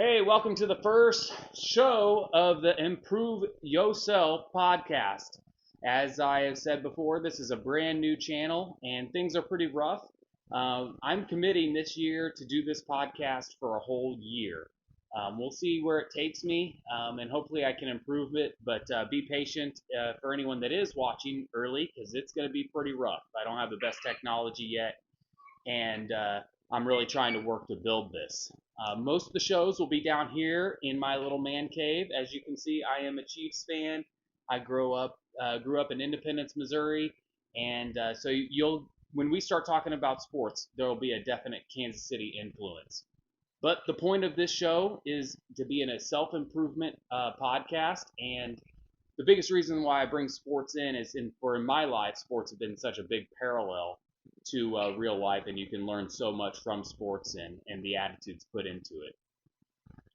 Hey, welcome to the first show of the Improve Yourself podcast. As I have said before, this is a brand new channel and things are pretty rough. I'm committing this year to do this podcast for a whole year. We'll see where it takes me, and hopefully I can improve it. But be patient for anyone that is watching early because it's going to be pretty rough. I don't have the best technology yet, and I'm really trying to work to build this. Most of the shows will be down here in my little man cave. As you can see, I am a Chiefs fan. I grew up in Independence, Missouri, and so you'll when we start talking about sports, there will be a definite Kansas City influence. But the point of this show is to be in a self improvement podcast, and the biggest reason why I bring sports in is in my life, sports have been such a big parallel to real life, and you can learn so much from sports and the attitudes put into it.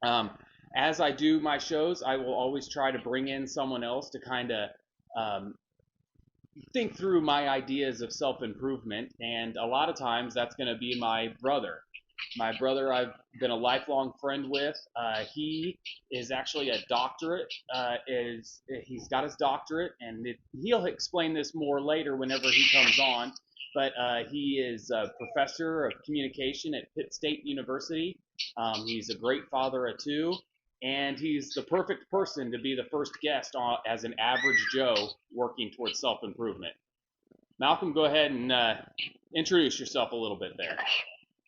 Um, as I do my shows, I will always try to bring in someone else to kind of um, think through my ideas of self improvement, and a lot of times that's going to be my brother. My brother, I've been a lifelong friend with. He is actually a doctorate. He's got his doctorate, and he'll explain this more later whenever he comes on. But he is a professor of communication at Pitt State University. He's a great father of two, and he's the perfect person to be the first guest as an average Joe working towards self improvement. Malcolm, go ahead and introduce yourself a little bit there.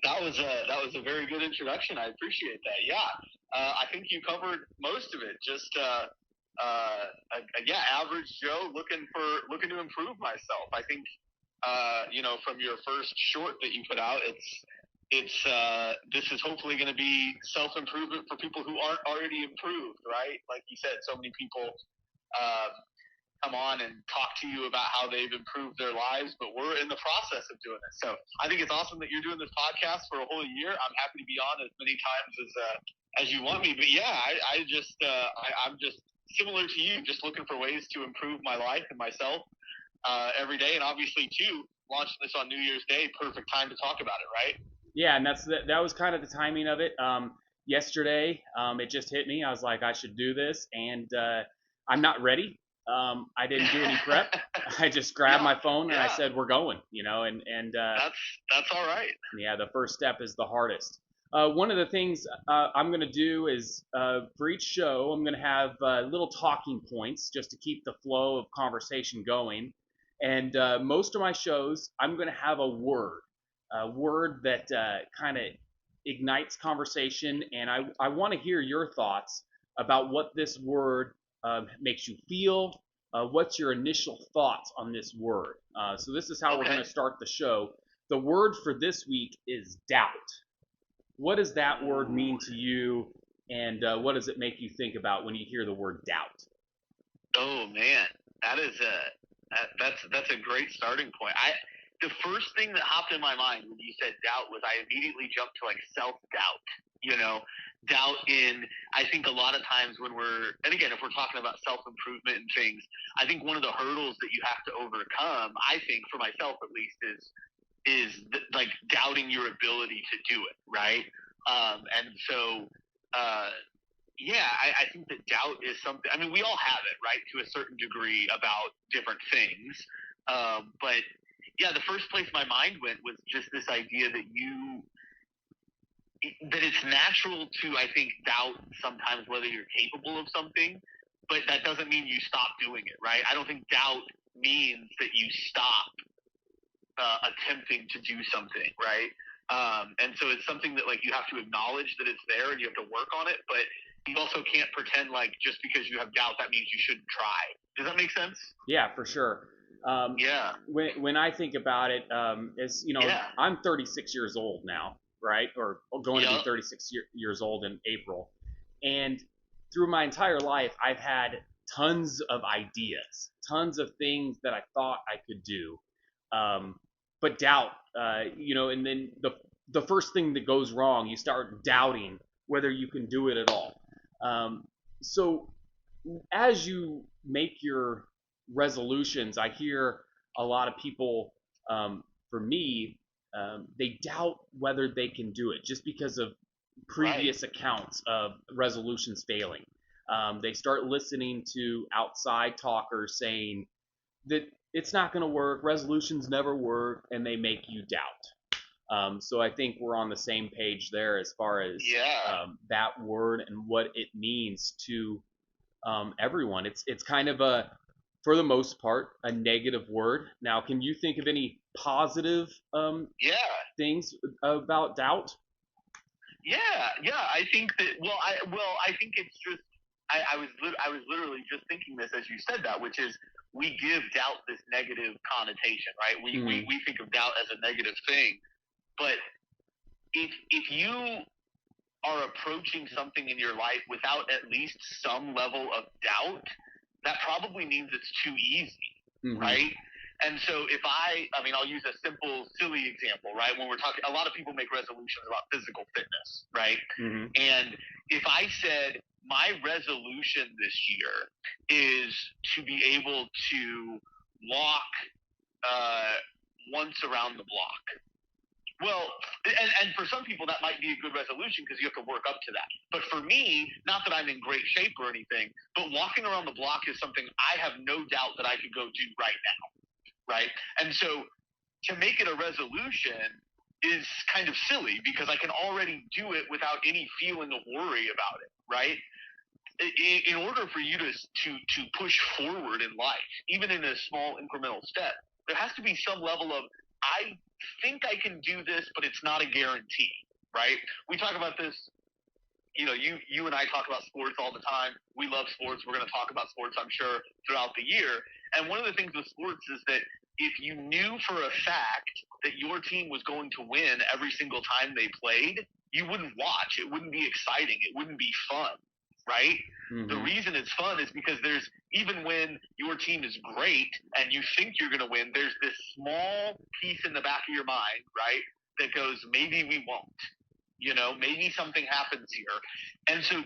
That was a very good introduction. I appreciate that. Yeah, I think you covered most of it. Just average Joe looking to improve myself. I think from your first short that you put out, it's this is hopefully going to be self improvement for people who aren't already improved, right? Like you said, so many people come on and talk to you about how they've improved their lives, but we're in the process of doing it. So I think it's awesome that you're doing this podcast for a whole year. I'm happy to be on as many times as you want me. But yeah, I'm just similar to you, just looking for ways to improve my life and myself every day. And obviously, too, launching this on New Year's Day, perfect time to talk about it, right? Yeah, and that was kind of the timing of it. Yesterday, it just hit me. I was like, I should do this, and I'm not ready. I didn't do any prep. I just grabbed my phone and I said, "We're going," and that's all right. Yeah, the first step is the hardest. One of the things I'm going to do is for each show, I'm going to have little talking points just to keep the flow of conversation going. And most of my shows, I'm going to have a word that kind of ignites conversation. And I want to hear your thoughts about what this word makes you feel. What's your initial thoughts on this word? So this is how we're going to start the show. The word for this week is doubt. What does that word mean to you, and what does it make you think about when you hear the word doubt? Oh man, that's a great starting point. The first thing that hopped in my mind when you said doubt was I immediately jumped to like self-doubt. Doubt in, I think a lot of times and again, if we're talking about self-improvement and things, I think one of the hurdles that you have to overcome, I think for myself at least, like doubting your ability to do it, right? And so, I think that doubt is something. I mean, we all have it, right, to a certain degree about different things. But yeah, the first place my mind went was just this idea that it's natural to, I think, doubt sometimes whether you're capable of something, but that doesn't mean you stop doing it, right? I don't think doubt means that you stop attempting to do something, right? And so it's something that like you have to acknowledge that it's there and you have to work on it, but you also can't pretend like just because you have doubt that means you shouldn't try. Does that make sense? Yeah, for sure. When I think about it, I'm 36 years old now, right? Or going to be 36 years old in April. And through my entire life, I've had tons of ideas, tons of things that I thought I could do. But doubt, and then the first thing that goes wrong, you start doubting whether you can do it at all. So as you make your resolutions, I hear a lot of people, for me, they doubt whether they can do it just because of Right. previous accounts of resolutions failing. They start listening to outside talkers saying that it's not going to work, resolutions never work, and they make you doubt. So I think we're on the same page there as far as Yeah. that word and what it means to everyone. It's kind of a, for the most part, a negative word. Now, can you think of any positive Yeah. things about doubt? Yeah, yeah. I think that. I think it's just. I was literally just thinking this as you said that, which is we give doubt this negative connotation, right? We think of doubt as a negative thing, but if you are approaching something in your life without at least some level of doubt, that probably means it's too easy, Mm-hmm. right? And so I mean, I'll use a simple, silly example, right? When we're talking, a lot of people make resolutions about physical fitness, right? Mm-hmm. And if I said my resolution this year is to be able to walk once around the block, well, and for some people that might be a good resolution because you have to work up to that. But for me, not that I'm in great shape or anything, but walking around the block is something I have no doubt that I could go do right now, right? And so to make it a resolution is kind of silly because I can already do it without any feeling of worry about it, right? In order for you to push forward in life, even in a small incremental step, there has to be some level of I think I can do this, but it's not a guarantee, right? We talk about this. You know, you and I talk about sports all the time. We love sports. We're going to talk about sports, I'm sure, throughout the year. And one of the things with sports is that if you knew for a fact that your team was going to win every single time they played, you wouldn't watch. It wouldn't be exciting. It wouldn't be fun, right? Mm-hmm. The reason it's fun is because there's, even when your team is great and you think you're going to win, there's this small piece in the back of your mind, right, that goes, maybe we won't. You know, maybe something happens here. And so,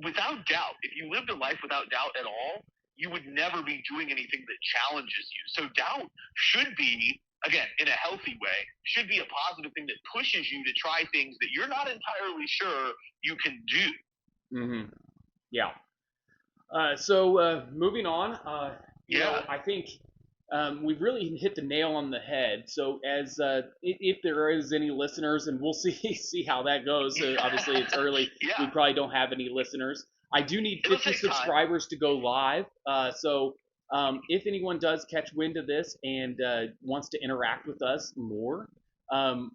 without doubt, if you lived a life without doubt at all, you would never be doing anything that challenges you. So, doubt should be, again, in a healthy way, should be a positive thing that pushes you to try things that you're not entirely sure you can do. Mm-hmm. Yeah. So moving on, you know, I think we've really hit the nail on the head. So as if there is any listeners, and we'll see how that goes. Obviously, it's early. Yeah. We probably don't have any listeners. I do need It'll 50 take time. subscribers to go live. So if anyone does catch wind of this and wants to interact with us more,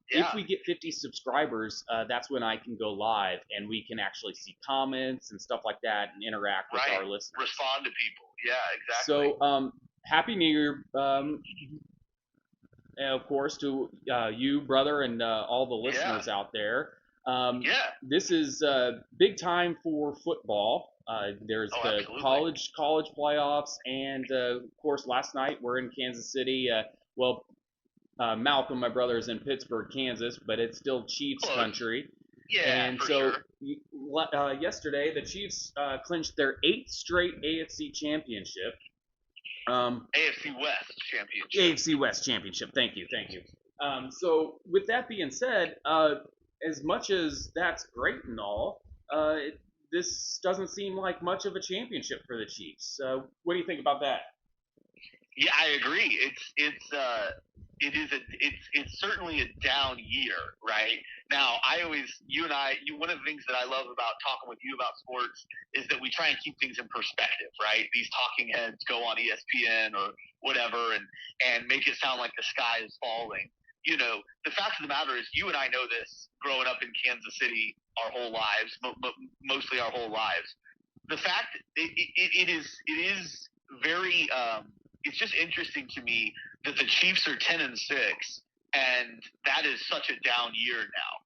if we get 50 subscribers, that's when I can go live and we can actually see comments and stuff like that and interact with our listeners. Respond to people. Yeah, exactly. So, Happy New Year, of course, to you, brother, and all the listeners out there. This is big time for football. There's the absolutely. college playoffs, and of course, last night we're in Kansas City. Malcolm, my brother, is in Pittsburgh, Kansas, but it's still Chiefs country. Yeah, and for so sure. Yesterday, the Chiefs clinched their 8th straight AFC championship. AFC West championship. AFC West championship. Thank you. So with that being said, as much as that's great and all, this doesn't seem like much of a championship for the Chiefs. What do you think about that? Yeah, I agree. It's certainly a down year, right? Now, one of the things that I love about talking with you about sports is that we try and keep things in perspective, right? These talking heads go on ESPN or whatever and make it sound like the sky is falling. You know, the fact of the matter is, you and I know this growing up in Kansas City our whole lives, mostly our whole lives. The fact it is very it's just interesting to me that the Chiefs are 10-6, and that is such a down year now.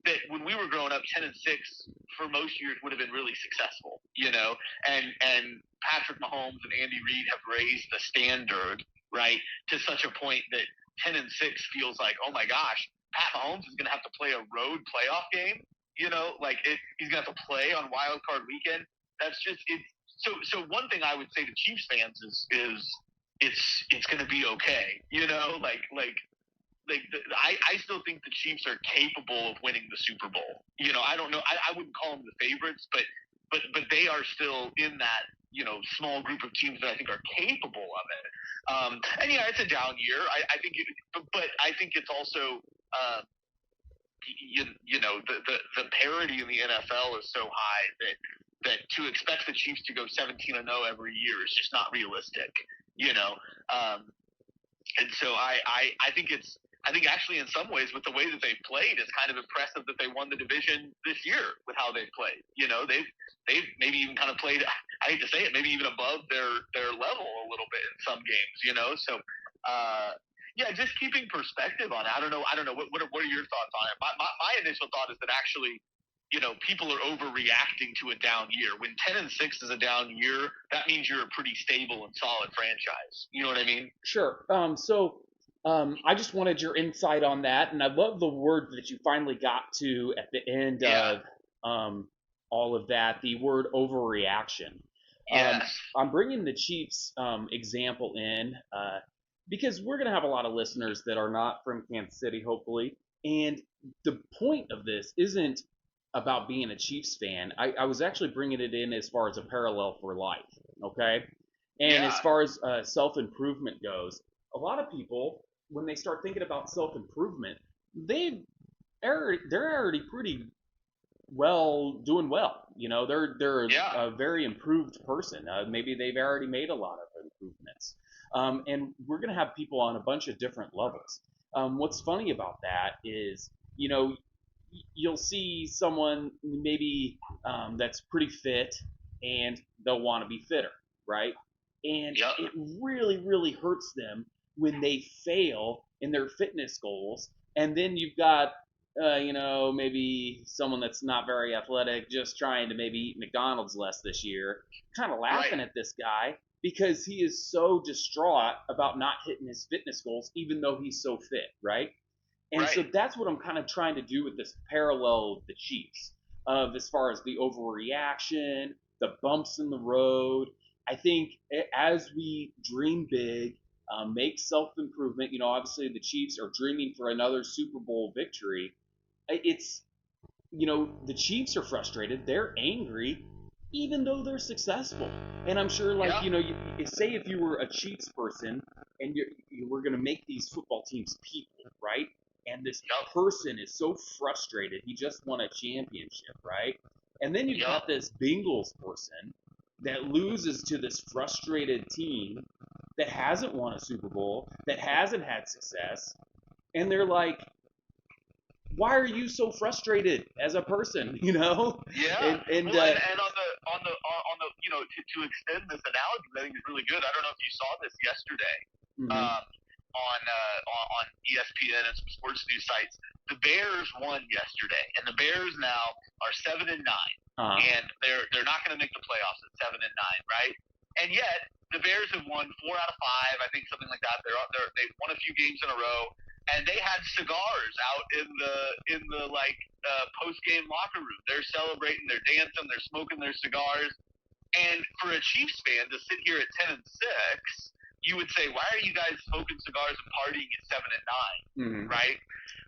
That when we were growing up, 10-6 for most years would have been really successful, you know. And Patrick Mahomes and Andy Reid have raised the standard, right, to such a point that 10-6 feels like, oh my gosh, Pat Mahomes is going to have to play a road playoff game. You know, like he's going to have to play on Wild Card Weekend. That's just it's. So one thing I would say to Chiefs fans is it's going to be okay. You know, like I still think the Chiefs are capable of winning the Super Bowl. I don't know. I wouldn't call them the favorites, but they are still in that small group of teams that I think are capable of it. And yeah, it's a down year. I think, but I think it's also. The parity in the NFL is so high that to expect the Chiefs to go 17-0 every year is just not realistic. And so I think actually in some ways with the way that they've played, it's kind of impressive that they won the division this year with how they've played. They've maybe even kind of played, I hate to say it, maybe even above their level a little bit in some games. So yeah, just keeping perspective on it. I don't know. What are your thoughts on it? My initial thought is that actually, people are overreacting to a down year. When 10-6 is a down year, that means you're a pretty stable and solid franchise. You know what I mean? Sure. I just wanted your insight on that, and I love the word that you finally got to at the end of all of that, the word overreaction. Yes. I'm bringing the Chiefs example in because we're going to have a lot of listeners that are not from Kansas City, hopefully. And the point of this isn't about being a Chiefs fan. I was actually bringing it in as far as a parallel for life, okay? And as far as self-improvement goes, a lot of people, when they start thinking about self-improvement, they're already pretty doing well. They're a very improved person. Maybe they've already made a lot of improvements. And we're going to have people on a bunch of different levels. What's funny about that is, you'll see someone maybe that's pretty fit, and they'll want to be fitter, right? And it really, really hurts them when they fail in their fitness goals. And then you've got, maybe someone that's not very athletic, just trying to maybe eat McDonald's less this year, kind of laughing at this guy because he is so distraught about not hitting his fitness goals, even though he's so fit, right? And so that's what I'm kind of trying to do with this parallel of the Chiefs, as far as the overreaction, the bumps in the road. I think as we dream big, make self-improvement, obviously the Chiefs are dreaming for another Super Bowl victory. It's, the Chiefs are frustrated. They're angry, even though they're successful. And I'm sure, say if you were a Chiefs person and you were going to make these football teams people, right? And this person is so frustrated. He just won a championship, right? And then you've got this Bengals person that loses to this frustrated team that hasn't won a Super Bowl, that hasn't had success, and they're like, why are you so frustrated as a person? Yeah. And on the to extend this analogy, I think is really good. I don't know if you saw this yesterday. On ESPN and some sports news sites. The Bears won yesterday, and the Bears now are 7-9, and they're not going to make the playoffs at 7-9, right? And yet the Bears have won 4 out of 5, I think, something like that. They've won a few games in a row, and they had cigars out in the post game locker room. They're celebrating, they're dancing, they're smoking their cigars. And for a Chiefs fan to sit here at 10-6. You would say, why are you guys smoking cigars and partying at 7-9, right?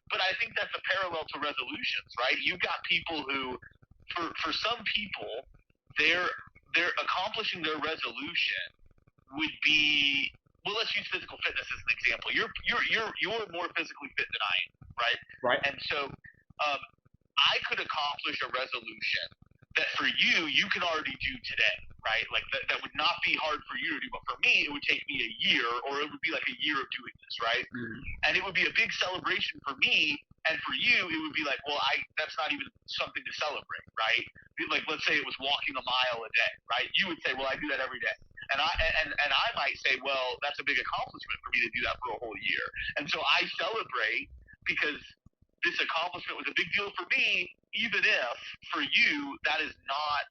But I think that's a parallel to resolutions, right? You've got people who, for some people, they're accomplishing their resolution would be, well, let's use physical fitness as an example. You're more physically fit than I am, right? Right. And so, I could accomplish a resolution that for you can already do today, right? Like that would not be hard for you to do, but for me, it would take me a year, or it would be like a year of doing this, right? And it would be a big celebration for me, and for you, it would be like, well, that's not even something to celebrate, right? Like, let's say it was walking a mile a day, right? You would say, well, I do that every day. And I might say, well, that's a big accomplishment for me to do that for a whole year. And so I celebrate because this accomplishment was a big deal for me, even if for you that is not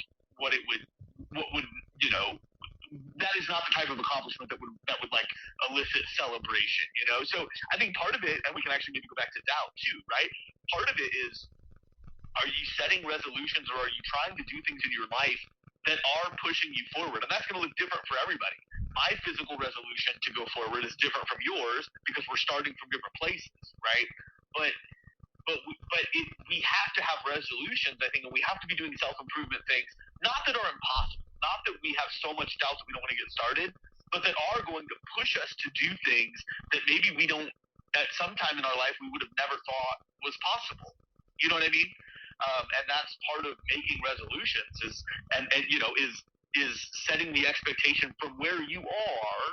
that is not the type of accomplishment that would like elicit celebration, So I think part of it, and we can actually maybe go back to doubt too, right? Part of it is, are you setting resolutions, or are you trying to do things in your life that are pushing you forward? And that's going to look different for everybody. my physical resolution to go forward is different from yours because we're starting from different places, right? But we have to have resolutions, I think, and we have to be doing self-improvement things, not that are impossible, not that we have so much doubt that we don't want to get started, but that are going to push us to do things that maybe we don't, at some time in our life, we would have never thought was possible. You know what I mean? And that's part of making resolutions is setting the expectation from where you are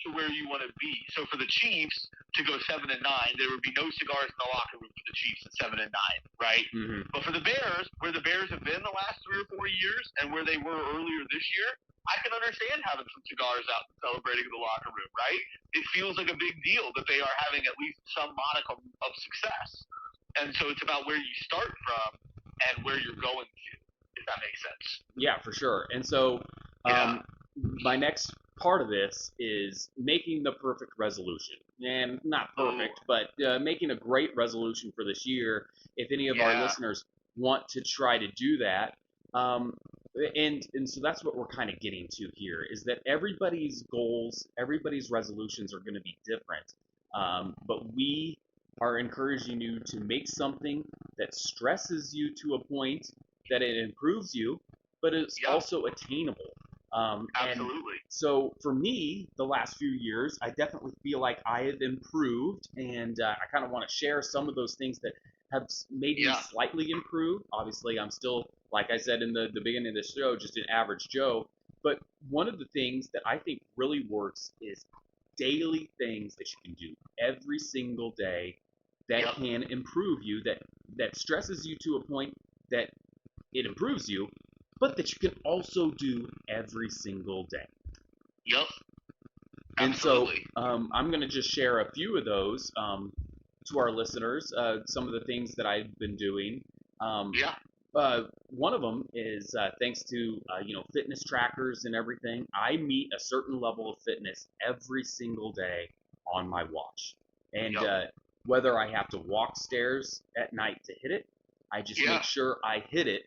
to where you want to be. So for the Chiefs to go 7-9, there would be no cigars in the locker room for the Chiefs at 7-9, right? Mm-hmm. But for the Bears, where the Bears have been the last 3 or 4 years, and where they were earlier this year, I can understand having some cigars out and celebrating in the locker room, right? It feels like a big deal that they are having at least some modicum of success. And so it's about where you start from and where you're going to, if that makes sense. Yeah, for sure. And so my next part of this is making the perfect resolution. And not perfect, but making a great resolution for this year. If any of our listeners want to try to do that, and so that's what we're kind of getting to here, is that everybody's goals, everybody's resolutions are going to be different. But we are encouraging you to make something that stresses you to a point that it improves you, but it's also attainable. Absolutely. So for me, the last few years, I definitely feel like I have improved, and I kind of want to share some of those things that have made me slightly improve. Obviously, I'm still, like I said in the beginning of the show, just an average Joe. But one of the things that I think really works is daily things that you can do every single day that can improve you, that stresses you to a point that it improves you, but that you can also do every single day. Yep. Absolutely. And so I'm going to just share a few of those to our listeners, some of the things that I've been doing. One of them is thanks to fitness trackers and everything. I meet a certain level of fitness every single day on my watch, and whether I have to walk stairs at night to hit it, I just make sure I hit it.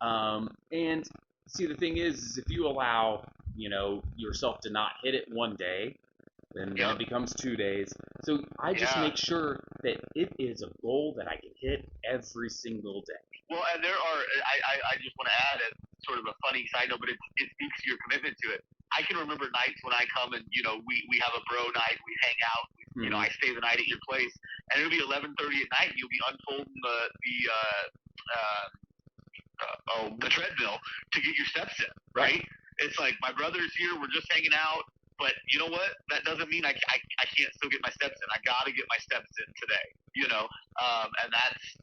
And see, the thing is if you allow yourself to not hit it one day, then it becomes 2 days. So I just make sure that it is a goal that I can hit every single day. Well, and there are, I just want to add as sort of a funny side note, but it speaks to your commitment to it. I can remember nights when I come and, we have a bro night, we hang out, I stay the night at your place, and it'll be 11:30 at night, and you'll be unfolding the treadmill to get your steps in, right? It's like, my brother's here, we're just hanging out, but you know what? That doesn't mean I can't still get my steps in. I got to get my steps in today, and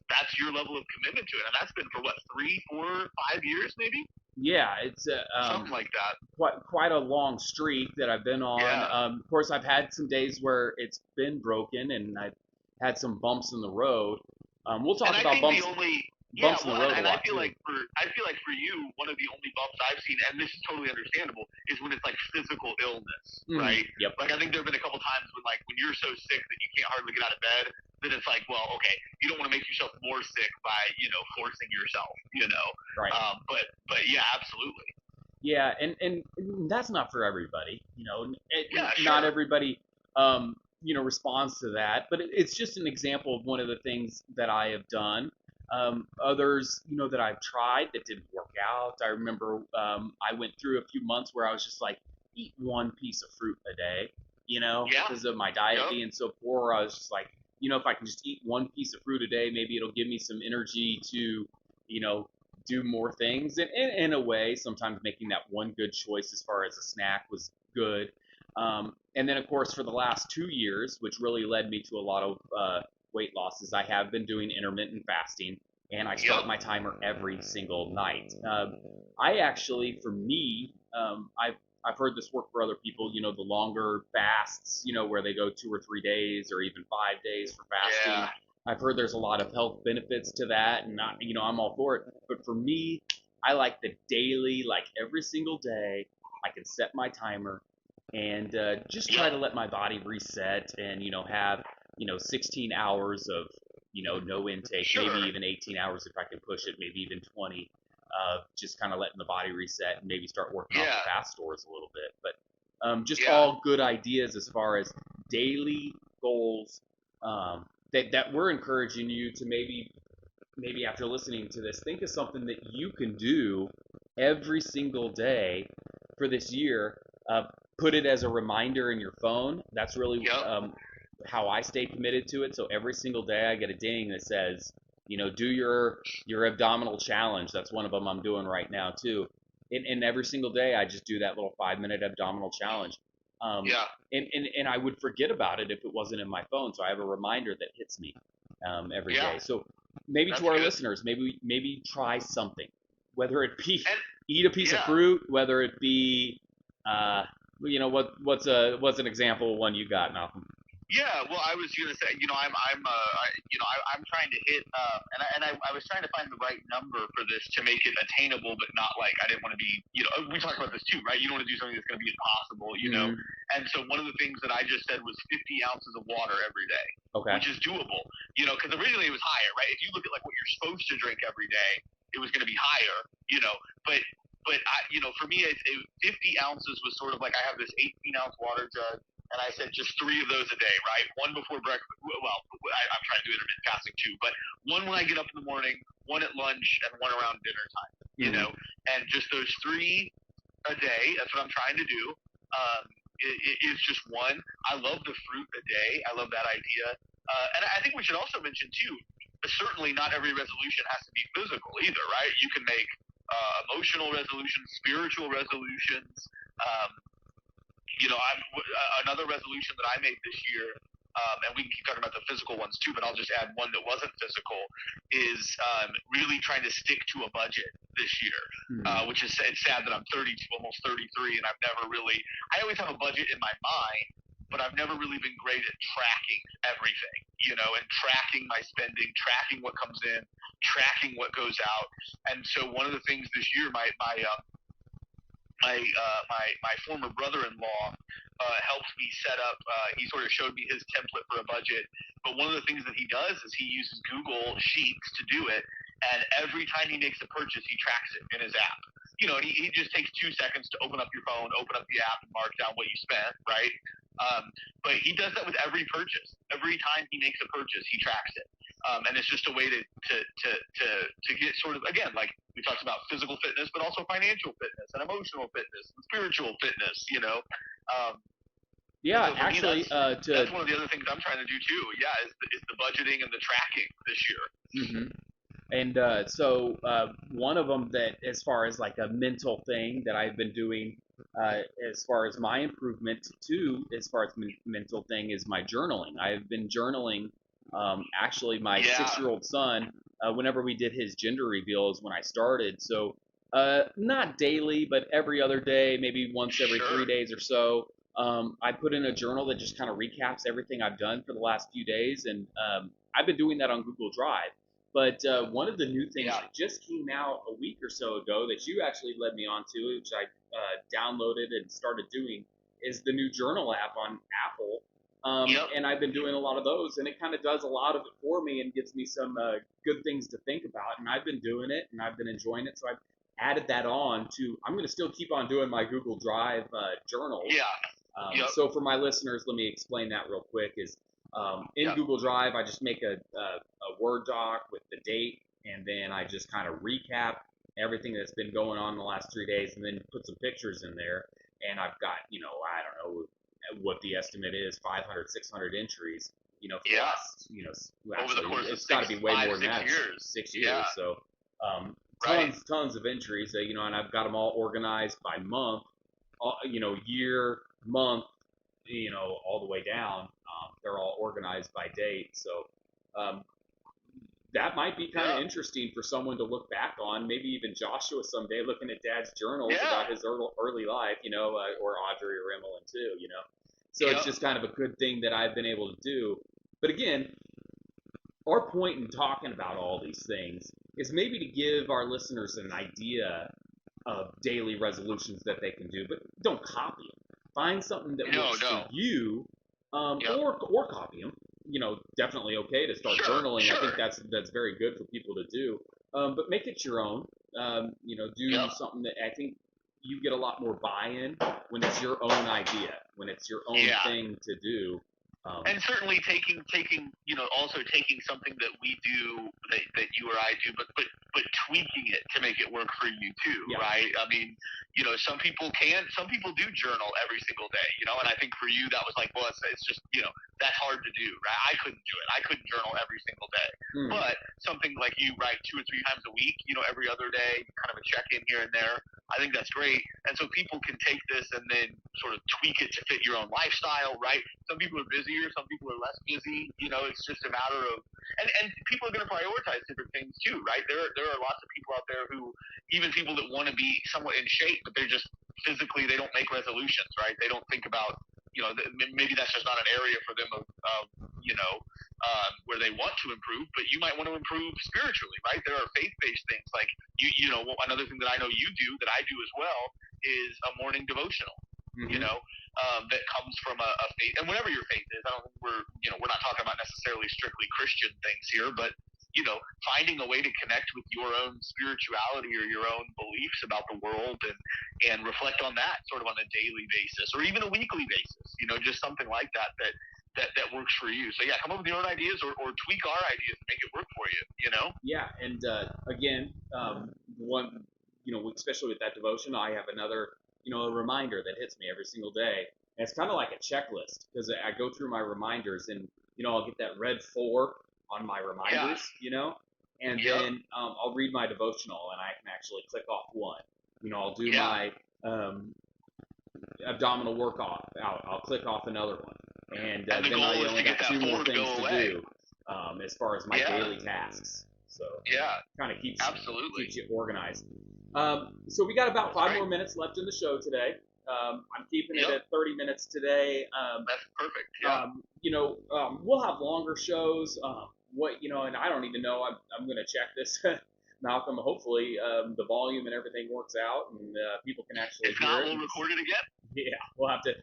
that's your level of commitment to it. And that's been for what, 3, 4, 5 years maybe? Yeah, it's something like that. Quite a long streak that I've been on. Yeah. Of course, I've had some days where it's been broken, and I've had some bumps in the road. We'll talk about bumps. Bumps in the road and I feel like for you, one of the only bumps I've seen, and this is totally understandable, is when it's like physical illness, right? Yep. Like I think there have been a couple times when you're so sick that you can't hardly get out of bed, then it's like, well, okay, you don't want to make yourself more sick by forcing yourself, Right. But yeah, absolutely. Yeah, and that's not for everybody, Sure. Not everybody responds to that, but it's just an example of one of the things that I have done. Others, that I've tried that didn't work out. I remember I went through a few months where I was just like, eat one piece of fruit a day, because of my diet being so poor. I was just like, if I can just eat one piece of fruit a day, maybe it'll give me some energy to, do more things. And in a way, sometimes making that one good choice as far as a snack was good. And then, of course, for the last 2 years, which really led me to a lot of weight losses, I have been doing intermittent fasting, and I start my timer every single night. I actually, for me, I've heard this work for other people, the longer fasts, where they go 2 or 3 days or even 5 days for fasting. Yeah. I've heard there's a lot of health benefits to that, and I'm all for it. But for me, I like the daily, like every single day, I can set my timer and just try to let my body reset and, have 16 hours of, no intake, maybe even 18 hours if I can push it, maybe even 20, just kind of letting the body reset and maybe start working off the fast stores a little bit. But Just Yeah. all good ideas as far as daily goals that we're encouraging you to maybe after listening to this, think of something that you can do every single day for this year. Put it as a reminder in your phone. That's really Yep. how I stay committed to it. So every single day I get a ding that says, do your abdominal challenge. That's one of them I'm doing right now too. And every single day I just do that little 5-minute abdominal challenge. Yeah. And I would forget about it if it wasn't in my phone. So I have a reminder that hits me every Yeah. day. So maybe That's to our good. listeners, maybe try something, whether it be And eat a piece of yeah. fruit, whether it be what's an example of one you got, Malcolm? Yeah, well, I was gonna say, I'm trying to hit, I was trying to find the right number for this to make it attainable, but not like I didn't want to be, we talked about this too, right? You don't want to do something that's going to be impossible, And so one of the things that I just said was 50 ounces of water every day, Okay. which is doable, because originally it was higher, right? If you look at like what you're supposed to drink every day, it was going to be higher, but for me, 50 ounces was sort of like I have this 18-ounce water jug. And I said just 3 of those a day, right? One before breakfast. Well, I'm trying to do intermittent fasting too, but one when I get up in the morning, one at lunch, and one around dinner time. And just those 3 a day. That's what I'm trying to do. Is just one. I love the fruit a day. I love that idea. And I think we should also mention too. Certainly, not every resolution has to be physical either, right? You can make emotional resolutions, spiritual resolutions. Another resolution that I made this year, and we can keep talking about the physical ones too, but I'll just add one that wasn't physical, is really trying to stick to a budget this year, which is it's sad that I'm 32, almost 33, and I've never really, I always have a budget in my mind, but I've never really been great at tracking everything, and tracking my spending, tracking what comes in, tracking what goes out. And so one of the things this year, my former brother-in-law helped me set up. He sort of showed me his template for a budget. But one of the things that he does is he uses Google Sheets to do it. And every time he makes a purchase, he tracks it in his app. And he just takes 2 seconds to open up your phone, open up the app, and mark down what you spent, right? But he does that with every purchase. Every time he makes a purchase, he tracks it. And it's just a way to get sort of, again, like we talked about physical fitness, but also financial fitness and emotional fitness and spiritual fitness, Yeah, so actually, that's one of the other things I'm trying to do too. Yeah, is the budgeting and the tracking this year. And so one of them that, as far as like a mental thing that I've been doing, as far as my improvement too, as far as mental thing, is my journaling. I've been journaling. Actually, my 6-year-old son, whenever we did his gender reveals when I started, so not daily, but every other day, maybe once every 3 days or so. I put in a journal that just kind of recaps everything I've done for the last few days, and I've been doing that on Google Drive. But one of the new things that just came out a week or so ago that you actually led me on to, which I downloaded and started doing, is the new journal app on Apple. And I've been doing a lot of those, and it kind of does a lot of it for me and gives me some good things to think about. And I've been doing it, and I've been enjoying it. So I've added that on to, I'm going to still keep on doing my Google Drive journals. So for my listeners, let me explain that real quick. In Google Drive, I just make a Word doc with the date, and then I just kind of recap everything that's been going on in the last 3 days, and then put some pictures in there. And I've got, I don't know what the estimate is, 500, 600 entries, for the last, over the course it's got to be way more than that. 6 years. So tons of entries, and I've got them all organized by month, year, month, all the way down. They're all organized by date. So that might be kind of interesting for someone to look back on. Maybe even Joshua someday looking at Dad's journals about his early life, or Audrey or Emmeline too, So it's just kind of a good thing that I've been able to do. But again, our point in talking about all these things is maybe to give our listeners an idea of daily resolutions that they can do, but don't copy them. Find something that works for you, or copy them. Definitely okay to start journaling. I think that's very good for people to do. But make it your own. Do something that I think you get a lot more buy-in when it's your own idea, when it's your own Yeah. thing to do. And certainly taking also taking something that we do that you or I do, but tweaking it to make it work for you too, Yeah. right? I mean, some people do journal every single day, and I think for you that was like, well, it's just that's hard to do, right? I couldn't do it. I couldn't journal every single day, but something like you write 2 or 3 times a week, every other day, kind of a check in here and there. I think that's great, and so people can take this and then sort of tweak it to fit your own lifestyle, right? Some people are busier, some people are less busy. It's just a matter of, and people are going to prioritize different things too, right? There are lots of people out there who, even people that want to be somewhat in shape, but they're just physically, they don't make resolutions, right? They don't think about, maybe that's just not an area for them of where they want to improve, but you might want to improve spiritually, right? There are faith-based things like another thing that I know you do, that I do as well, is a morning devotional. That comes from a faith, and whatever your faith is, I don't think we're not talking about necessarily strictly Christian things here, but finding a way to connect with your own spirituality or your own beliefs about the world, and reflect on that sort of on a daily basis or even a weekly basis, just something like that works for you. So yeah, come up with your own ideas or tweak our ideas and make it work for you. Yeah, and again, one, especially with that devotion, I have another, a reminder that hits me every single day. And it's kind of like a checklist because I go through my reminders and, I'll get that red 4 on my reminders, and then I'll read my devotional and I can actually click off one. I'll do my abdominal workout out. I'll click off another one. And the then goal I is only to get got that 2 more 4 to things go to away. do as far as my daily tasks. So kind of keeps you organized. So we got about 5 more minutes left in the show today. I'm keeping it at 30 minutes today. That's perfect. Yeah. We'll have longer shows. And I don't even know. I'm going to check this, Malcolm. Hopefully, the volume and everything works out, and people can actually if hear not, it. We'll record it again. Yeah, we'll have to.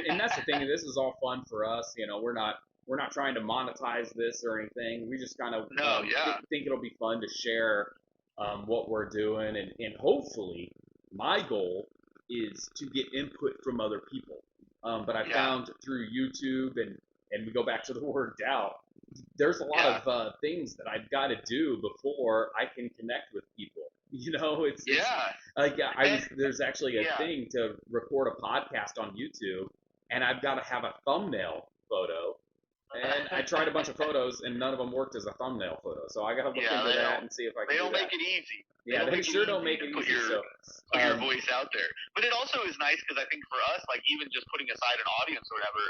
And that's the thing. This is all fun for us. We're not trying to monetize this or anything. We just kind of think it'll be fun to share what we're doing, and hopefully, my goal is to get input from other people. But I found through YouTube and we go back to the word doubt. There's a lot of things that I've got to do before I can connect with people. It's there's actually a thing to record a podcast on YouTube, and I've got to have a thumbnail photo. And I tried a bunch of photos, and none of them worked as a thumbnail photo. So I got to look into that and see if I can. They don't make it easy. They sure don't make it easy. Put your voice out there. But it also is nice because I think for us, like even just putting aside an audience or whatever,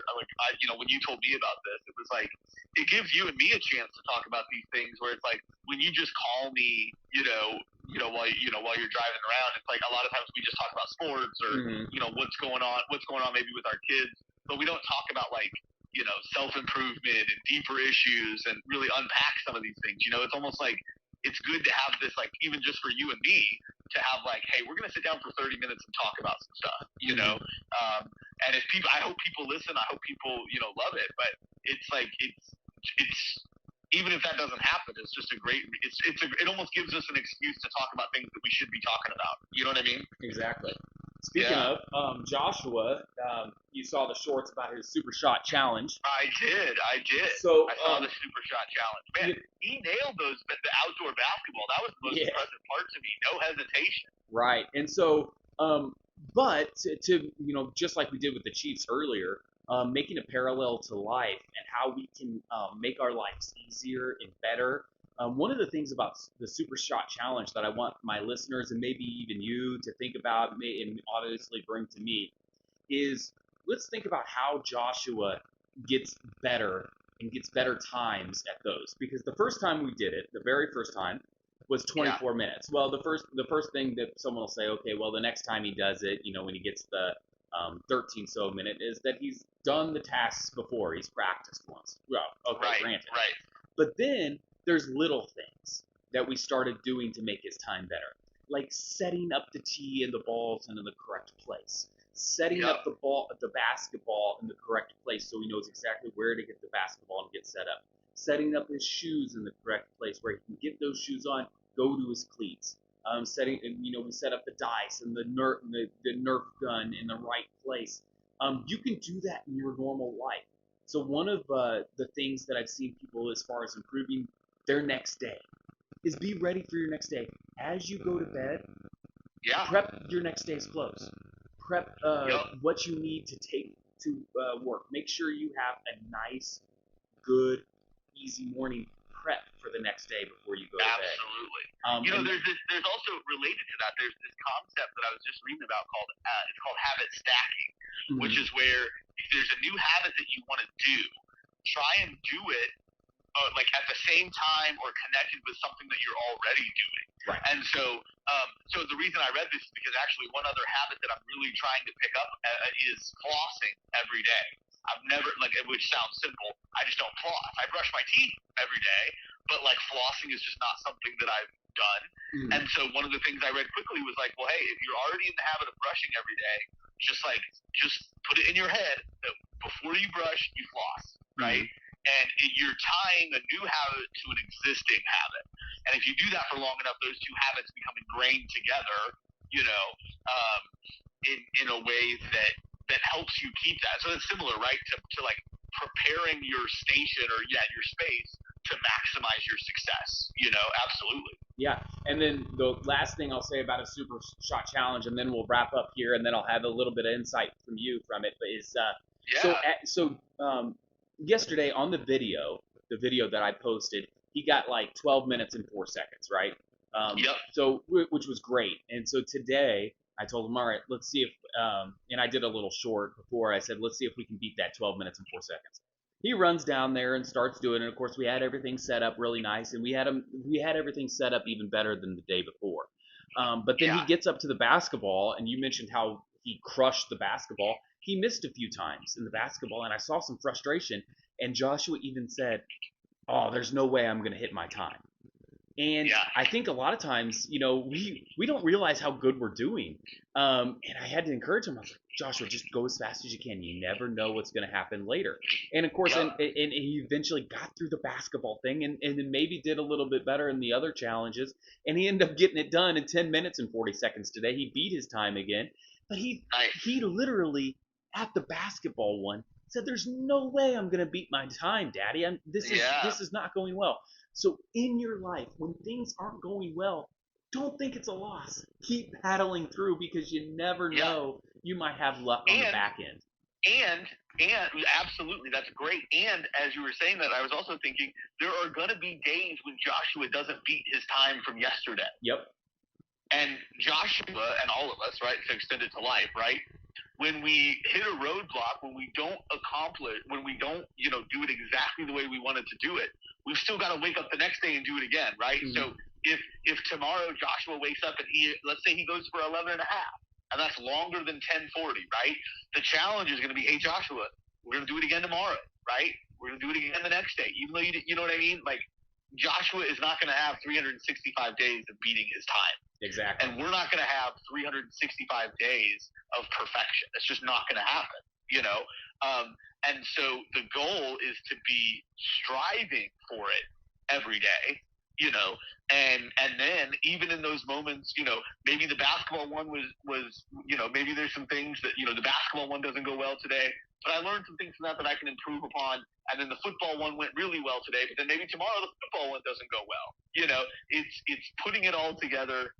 when you told me about this, it was like it gives you and me a chance to talk about these things. Where it's like when you just call me, while you're driving around, it's like a lot of times we just talk about sports or what's going on maybe with our kids, but we don't talk about like self-improvement and deeper issues and really unpack some of these things. It's almost like it's good to have this, like, even just for you and me to have like, hey, we're going to sit down for 30 minutes and talk about some stuff, and if people, I hope people listen, I hope people, love it, but it's like, it's even if that doesn't happen, it's just a great, it almost gives us an excuse to talk about things that we should be talking about. You know what I mean? Exactly. Speaking of, Joshua, you saw the shorts about his Super Shot Challenge. I did. So I saw the Super Shot Challenge. Man, he nailed those, the outdoor basketball. That was the most impressive part to me. No hesitation. Right. And so, but to just like we did with the Chiefs earlier, making a parallel to life and how we can make our lives easier and better. One of the things about the Super Shot Challenge that I want my listeners and maybe even you to think about and obviously bring to me is let's think about how Joshua gets better and gets better times at those. Because the first time we did it, the very first time, was 24 minutes. Well, the first thing that someone will say, okay, well, the next time he does it, when he gets the 13 so minute, is that he's done the tasks before. He's practiced once. Well, okay, granted. Right. But then there's little things that we started doing to make his time better, like setting up the tee and the balls in the correct place, setting up the basketball in the correct place so he knows exactly where to get the basketball and get set up, setting up his shoes in the correct place where he can get those shoes on, go to his cleats, setting, we set up the dice and the Nerf gun in the right place. You can do that in your normal life. So one of the things that I've seen people as far as improving their next day is be ready for your next day. As you go to bed, prep your next day's clothes. Prep what you need to take to work. Make sure you have a nice, good, easy morning prep for the next day before you go to bed. Absolutely. There's also related to that. There's this concept that I was just reading about called it's called habit stacking, which is where if there's a new habit that you want to do, try and do it like at the same time or connected with something that you're already doing. Right. And so the reason I read this is because actually one other habit that I'm really trying to pick up is flossing every day. I've never, which sounds simple, I just don't floss. I brush my teeth every day, but flossing is just not something that I've done. And so one of the things I read quickly was well, hey, if you're already in the habit of brushing every day, just put it in your head that before you brush, you floss, right? And you're tying a new habit to an existing habit. And if you do that for long enough, those two habits become ingrained together, in a way that helps you keep that. So it's similar, right, to preparing your station or your space to maximize your success. Absolutely. Yeah, and then the last thing I'll say about a super shot challenge, and then we'll wrap up here, and then I'll have a little bit of insight from you from it. But is yesterday on the video that I posted, he got 12 minutes and 4 seconds, right? So which was great. And so today I told him, all right, let's see if, and I did a little short before. I said, let's see if we can beat that 12 minutes and 4 seconds. He runs down there and starts doing it. Of course, we had everything set up really nice, and we had everything set up even better than the day before. But then he gets up to the basketball, and you mentioned how he crushed the basketball. He missed a few times in the basketball, and I saw some frustration. And Joshua even said, "Oh, there's no way I'm going to hit my time." And I think a lot of times, we don't realize how good we're doing. And I had to encourage him. I was like, Joshua, just go as fast as you can. You never know what's going to happen later. And of course, and he eventually got through the basketball thing and then maybe did a little bit better in the other challenges. And he ended up getting it done in 10 minutes and 40 seconds today. He beat his time again. But he literally, at the basketball one, said, there's no way I'm going to beat my time, Daddy. This is not going well. So in your life, when things aren't going well, don't think it's a loss. Keep paddling through because you never know. You might have luck on the back end. And absolutely, that's great. And as you were saying that, I was also thinking there are going to be days when Joshua doesn't beat his time from yesterday. Yep. And Joshua and all of us, right, to extend it to life, right? When we hit a roadblock, when we don't accomplish, when we don't, do it exactly the way we wanted to do it, we've still got to wake up the next day and do it again, right? So if tomorrow Joshua wakes up and let's say he goes for 11 and a half, and that's longer than 10:40, right? The challenge is going to be, hey, Joshua, we're going to do it again tomorrow, right? We're going to do it again the next day. Even though you know what I mean? Joshua is not going to have 365 days of beating his time. Exactly. And we're not going to have 365 days of perfection. It's just not going to happen, and so the goal is to be striving for it every day, and then even in those moments, maybe the basketball one was maybe there's some things that, the basketball one doesn't go well today, but I learned some things from that I can improve upon. And then the football one went really well today, but then maybe tomorrow the football one doesn't go well. It's putting it all together,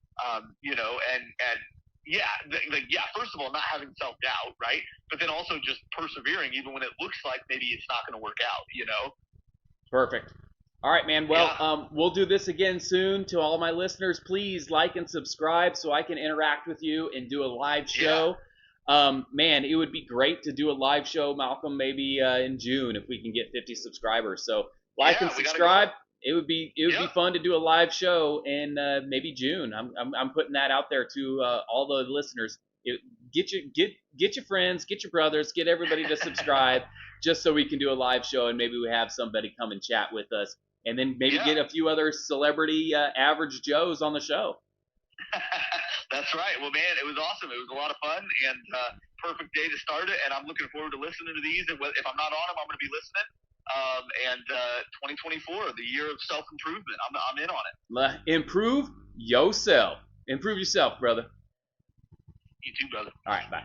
first of all, not having self-doubt, right? But then also just persevering even when it looks like maybe it's not going to work out, Perfect. All right, man. Well, we'll do this again soon. To all my listeners, please like and subscribe so I can interact with you and do a live show. Man, it would be great to do a live show, Malcolm, maybe in June if we can get 50 subscribers. So like and subscribe. It would be fun to do a live show in maybe June. I'm putting that out there to all the listeners. Get your friends, get your brothers, get everybody to subscribe, just so we can do a live show and maybe we have somebody come and chat with us, and then maybe get a few other celebrity average Joes on the show. That's right. Well, man, it was awesome. It was a lot of fun and perfect day to start it. And I'm looking forward to listening to these. And if I'm not on them, I'm going to be listening. And 2024, the year of self-improvement. I'm in on it. Improve yourself. Improve yourself, brother. You too, brother. All right, bye.